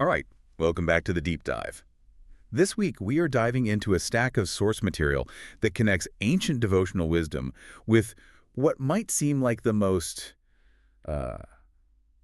All right, welcome back to the deep dive. This week, we are diving into a stack of source material that connects ancient devotional wisdom with what might seem like uh,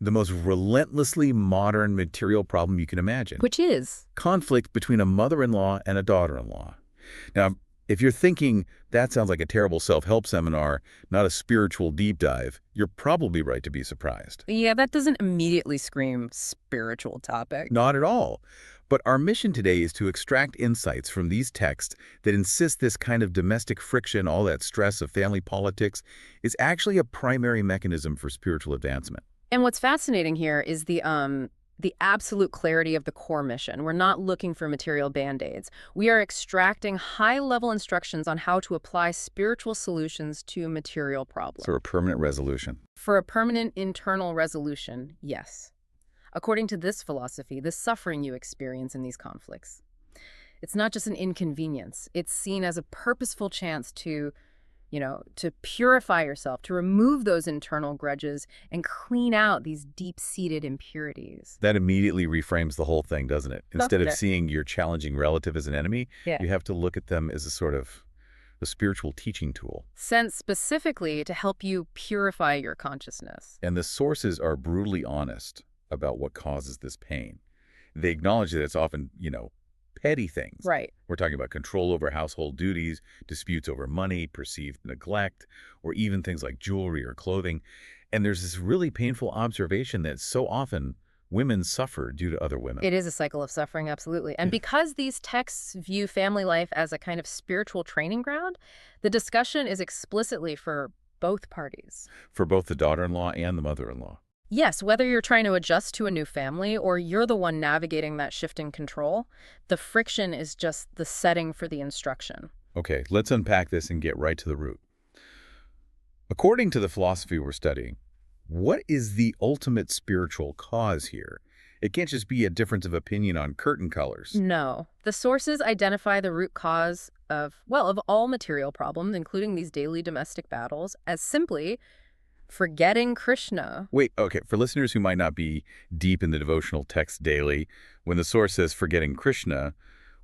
the most relentlessly modern material problem you can imagine. Which is? Conflict between a mother-in-law and a daughter-in-law. Now, if you're thinking that sounds like a terrible self-help seminar, not a spiritual deep dive, you're probably right to be surprised. Yeah, that doesn't immediately scream spiritual topic. Not at all. But our mission today is to extract insights from these texts that insist this kind of domestic friction, all that stress of family politics, is actually a primary mechanism for spiritual advancement. And what's fascinating here is the absolute clarity of the core mission. We're not looking for material band-aids. We are extracting high-level instructions on how to apply spiritual solutions to material problems. For a permanent resolution. For a permanent internal resolution, yes. According to this philosophy, the suffering you experience in these conflicts, it's not just an inconvenience. It's seen as a purposeful chance to purify yourself, to remove those internal grudges and clean out these deep-seated impurities. That immediately reframes the whole thing, doesn't it? Instead of seeing your challenging relative as an enemy, you have to look at them as a sort of a spiritual teaching tool. Sent specifically to help you purify your consciousness. And the sources are brutally honest about what causes this pain. They acknowledge that it's often, petty things. Right. We're talking about control over household duties, disputes over money, perceived neglect, or even things like jewelry or clothing. And there's this really painful observation that so often women suffer due to other women. It is a cycle of suffering, absolutely. And because these texts view family life as a kind of spiritual training ground, the discussion is explicitly for both parties. For both the daughter-in-law and the mother-in-law. Yes, whether you're trying to adjust to a new family or you're the one navigating that shift in control, the friction is just the setting for the instruction. Okay, let's unpack this and get right to the root. According to the philosophy we're studying, what is the ultimate spiritual cause here? It can't just be a difference of opinion on curtain colors. No. The sources identify the root cause of all material problems, including these daily domestic battles, as simply forgetting Krishna. Wait, okay, for listeners who might not be deep in the devotional text daily, when the source says forgetting Krishna,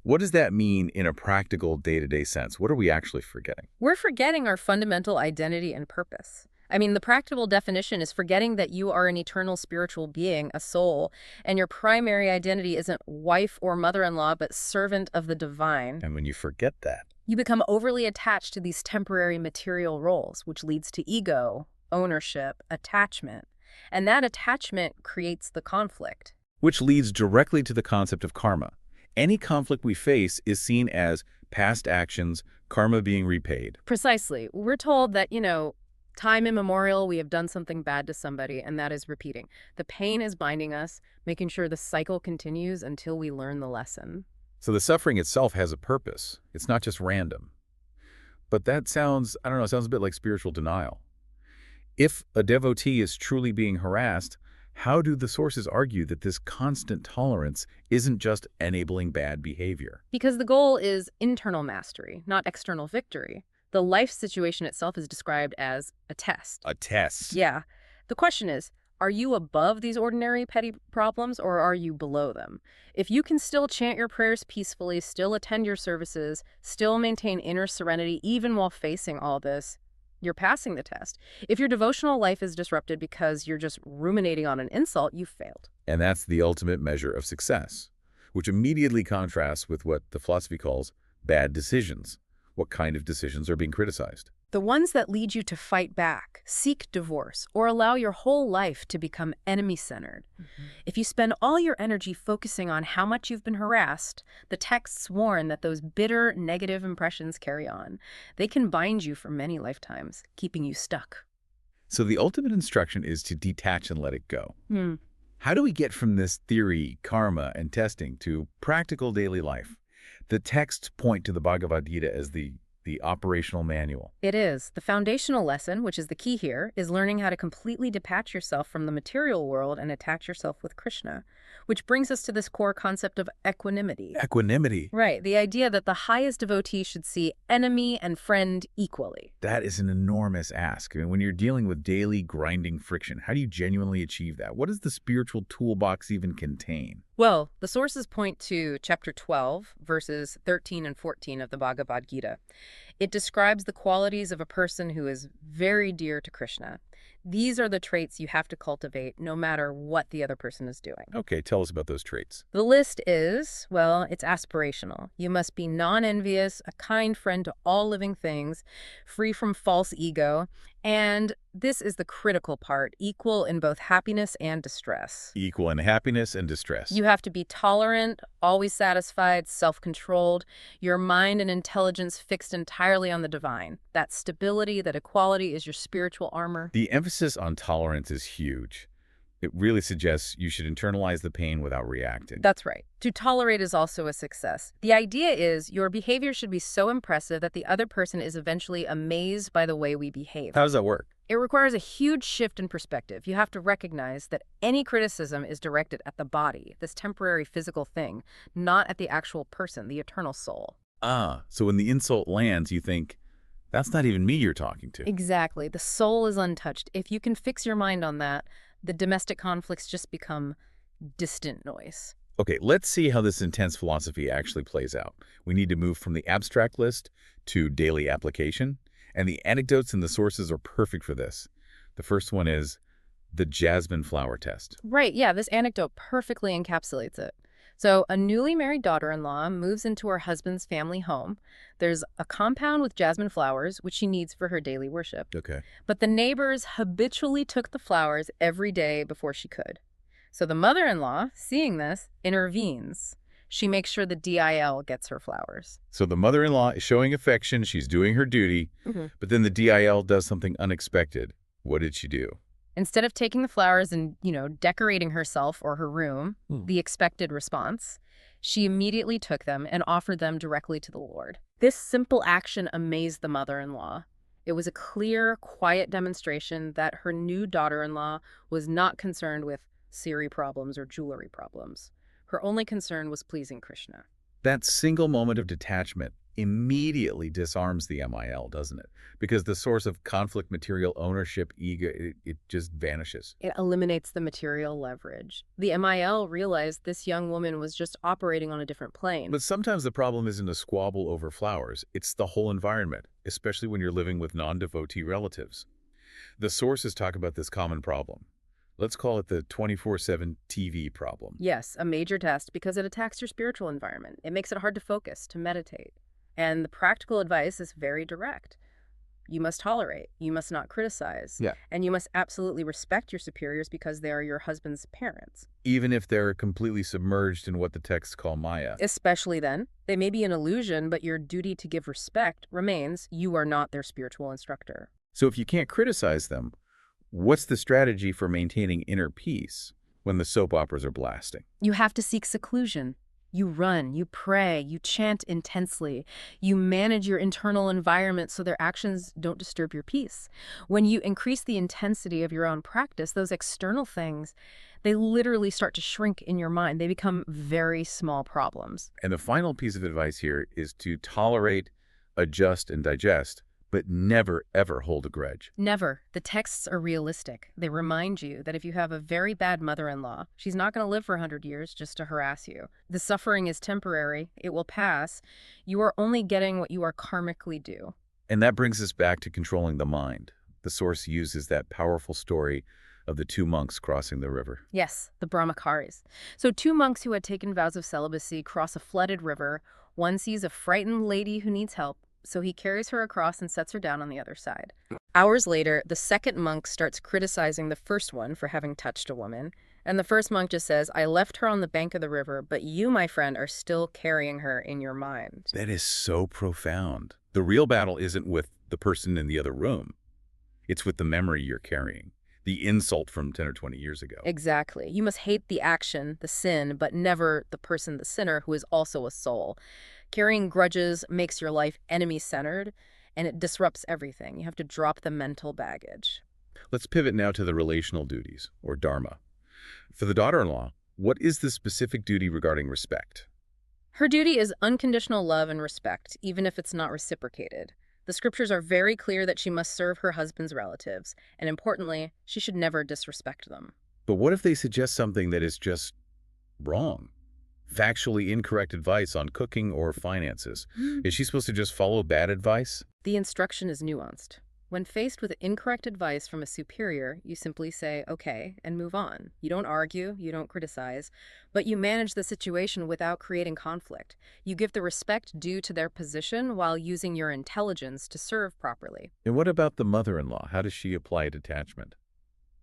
what does that mean in a practical day-to-day sense? What are we actually forgetting? We're forgetting our fundamental identity and purpose. I mean, the practical definition is forgetting that you are an eternal spiritual being, a soul, and your primary identity isn't wife or mother-in-law, but servant of the divine. And when you forget that, you become overly attached to these temporary material roles, which leads to ego, ownership, attachment, and that attachment creates the conflict. Which leads directly to the concept of karma. Any conflict we face is seen as past actions, karma being repaid. Precisely. We're told that, time immemorial, we have done something bad to somebody, and that is repeating. The pain is binding us, making sure the cycle continues until we learn the lesson. So the suffering itself has a purpose. It's not just random. But that sounds, sounds a bit like spiritual denial. If a devotee is truly being harassed, how do the sources argue that this constant tolerance isn't just enabling bad behavior? Because the goal is internal mastery, not external victory. The life situation itself is described as a test. A test? Yeah. The question is, are you above these ordinary petty problems or are you below them? If you can still chant your prayers peacefully, still attend your services, still maintain inner serenity even while facing all this, you're passing the test. If your devotional life is disrupted because you're just ruminating on an insult, you've failed. And that's the ultimate measure of success, which immediately contrasts with what the philosophy calls bad decisions. What kind of decisions are being criticized? The ones that lead you to fight back, seek divorce, or allow your whole life to become enemy-centered. If you spend all your energy focusing on how much you've been harassed, the texts warn that those bitter, negative impressions carry on. They can bind you for many lifetimes, keeping you stuck. So the ultimate instruction is to detach and let it go. How do we get from this theory, karma, and testing to practical daily life? The texts point to the Bhagavad Gita as the operational manual. It is. The foundational lesson, which is the key here, is learning how to completely detach yourself from the material world and attach yourself with Krishna, which brings us to this core concept of equanimity. Equanimity? Right. The idea that the highest devotee should see enemy and friend equally. That is an enormous ask. I mean, when you're dealing with daily grinding friction, how do you genuinely achieve that? What does the spiritual toolbox even contain? Well, the sources point to chapter 12, verses 13 and 14 of the Bhagavad Gita. It describes the qualities of a person who is very dear to Krishna. These are the traits you have to cultivate no matter what the other person is doing. Okay, tell us about those traits. The list is, well, it's aspirational. You must be non-envious, a kind friend to all living things, free from false ego, and this is the critical part, equal in both happiness and distress. Equal in happiness and distress. You have to be tolerant, always satisfied, self-controlled, your mind and intelligence fixed entirely on the divine. That stability, that equality is your spiritual armor. The emphasis on tolerance is huge. It really suggests you should internalize the pain without reacting. That's right. To tolerate is also a success. The idea is your behavior should be so impressive that the other person is eventually amazed by the way we behave. How does that work? It requires a huge shift in perspective. You have to recognize that any criticism is directed at the body, this temporary physical thing, not at the actual person, the eternal soul. Ah, so when the insult lands, you think, that's not even me you're talking to. Exactly. The soul is untouched. If you can fix your mind on that, the domestic conflicts just become distant noise. Okay, let's see how this intense philosophy actually plays out. We need to move from the abstract list to daily application, and the anecdotes and the sources are perfect for this. The first one is the jasmine flower test. Right, yeah, this anecdote perfectly encapsulates it. So, a newly married daughter-in-law moves into her husband's family home. There's a compound with jasmine flowers, which she needs for her daily worship. Okay. But the neighbors habitually took the flowers every day before she could. So the mother-in-law, seeing this, intervenes. She makes sure the DIL gets her flowers. So the mother-in-law is showing affection, she's doing her duty, but then the DIL does something unexpected. What did she do? Instead of taking the flowers and, decorating herself or her room, the expected response, she immediately took them and offered them directly to the Lord. This simple action amazed the mother-in-law. It was a clear, quiet demonstration that her new daughter-in-law was not concerned with Siri problems or jewelry problems. Her only concern was pleasing Krishna. That single moment of detachment immediately disarms the MIL, doesn't it? Because the source of conflict, material ownership, ego, it just vanishes. It eliminates the material leverage. The MIL realized this young woman was just operating on a different plane. But sometimes the problem isn't a squabble over flowers. It's the whole environment, especially when you're living with non-devotee relatives. The sources talk about this common problem. Let's call it the 24/7 TV problem. Yes, a major test because it attacks your spiritual environment. It makes it hard to focus, to meditate. And the practical advice is very direct. You must tolerate. You must not criticize. Yeah. And you must absolutely respect your superiors because they are your husband's parents. Even if they're completely submerged in what the texts call Maya. Especially then. They may be an illusion, but your duty to give respect remains. You are not their spiritual instructor. So if you can't criticize them, what's the strategy for maintaining inner peace when the soap operas are blasting? You have to seek seclusion. You run, you pray, you chant intensely. You manage your internal environment so their actions don't disturb your peace. When you increase the intensity of your own practice, those external things, they literally start to shrink in your mind. They become very small problems. And the final piece of advice here is to tolerate, adjust, and digest, but never, ever hold a grudge. Never. The texts are realistic. They remind you that if you have a very bad mother-in-law, she's not going to live for 100 years just to harass you. The suffering is temporary. It will pass. You are only getting what you are karmically due. And that brings us back to controlling the mind. The source uses that powerful story of the two monks crossing the river. Yes, the Brahmacharis. So two monks who had taken vows of celibacy cross a flooded river. One sees a frightened lady who needs help, so he carries her across and sets her down on the other side. Hours later, the second monk starts criticizing the first one for having touched a woman, and the first monk just says, "I left her on the bank of the river, but you, my friend, are still carrying her in your mind." That is so profound. The real battle isn't with the person in the other room. It's with the memory you're carrying, the insult from 10 or 20 years ago. Exactly. You must hate the action, the sin, but never the person, the sinner, who is also a soul. Carrying grudges makes your life enemy-centered, and it disrupts everything. You have to drop the mental baggage. Let's pivot now to the relational duties, or dharma. For the daughter-in-law, what is the specific duty regarding respect? Her duty is unconditional love and respect, even if it's not reciprocated. The scriptures are very clear that she must serve her husband's relatives, and importantly, she should never disrespect them. But what if they suggest something that is just wrong. Factually incorrect advice on cooking or finances. Is she supposed to just follow bad advice? The instruction is nuanced. When faced with incorrect advice from a superior, you simply say, okay, and move on. You don't argue, you don't criticize, but you manage the situation without creating conflict. You give the respect due to their position while using your intelligence to serve properly. And what about the mother-in-law? How does she apply detachment?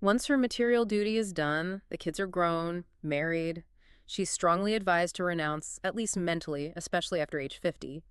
Once her material duty is done, the kids are grown, married, she's strongly advised to renounce, at least mentally, especially after age 50.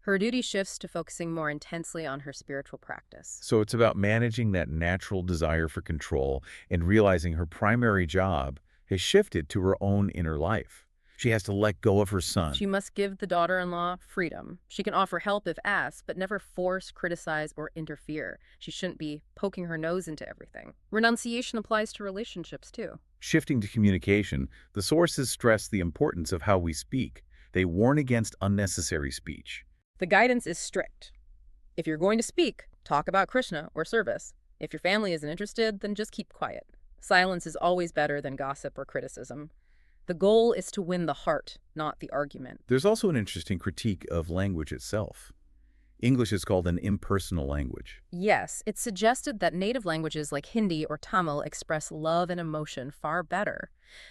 Her duty shifts to focusing more intensely on her spiritual practice. So it's about managing that natural desire for control and realizing her primary job has shifted to her own inner life. She has to let go of her son. She must give the daughter-in-law freedom. She can offer help if asked, but never force, criticize, or interfere. She shouldn't be poking her nose into everything. Renunciation applies to relationships, too. Shifting to communication, the sources stress the importance of how we speak. They warn against unnecessary speech. The guidance is strict. If you're going to speak, talk about Krishna or service. If your family isn't interested, then just keep quiet. Silence is always better than gossip or criticism. The goal is to win the heart, not the argument. There's also an interesting critique of language itself. English is called an impersonal language. Yes, it's suggested that native languages like Hindi or Tamil express love and emotion far better.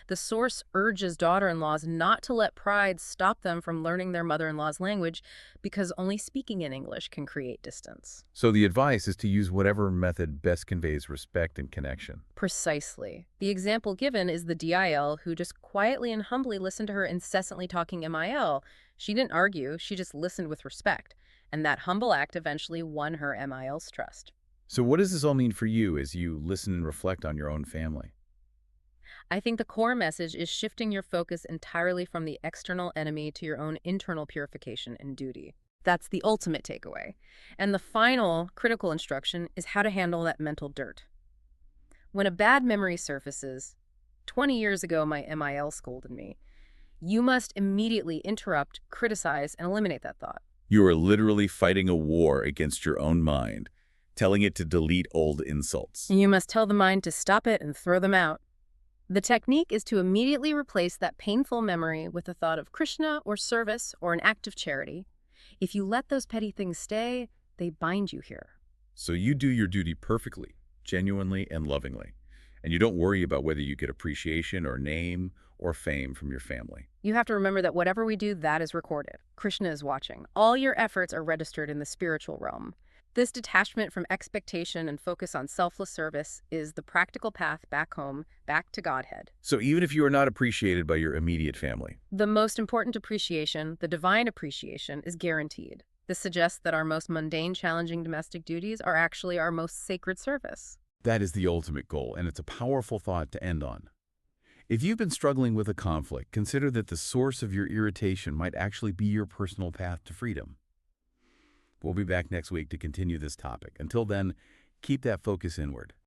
The source urges daughter-in-laws not to let pride stop them from learning their mother-in-law's language because only speaking in English can create distance. So the advice is to use whatever method best conveys respect and connection. Precisely. The example given is the DIL who just quietly and humbly listened to her incessantly talking MIL. She didn't argue, she just listened with respect. And that humble act eventually won her MIL's trust. So what does this all mean for you as you listen and reflect on your own family? I think the core message is shifting your focus entirely from the external enemy to your own internal purification and duty. That's the ultimate takeaway. And the final critical instruction is how to handle that mental dirt. When a bad memory surfaces, 20 years ago my MIL scolded me, you must immediately interrupt, criticize, and eliminate that thought. You are literally fighting a war against your own mind, telling it to delete old insults. You must tell the mind to stop it and throw them out. The technique is to immediately replace that painful memory with a thought of Krishna or service or an act of charity. If you let those petty things stay, they bind you here. So you do your duty perfectly, genuinely, and lovingly. And you don't worry about whether you get appreciation or name or fame from your family. You have to remember that whatever we do, that is recorded. Krishna is watching. All your efforts are registered in the spiritual realm. This detachment from expectation and focus on selfless service is the practical path back home, back to Godhead. So even if you are not appreciated by your immediate family, The most important appreciation, the divine appreciation, is guaranteed. This suggests that our most mundane, challenging domestic duties are actually our most sacred service. that is the ultimate goal, and it's a powerful thought to end on. If you've been struggling with a conflict, consider that the source of your irritation might actually be your personal path to freedom. We'll be back next week to continue this topic. Until then, keep that focus inward.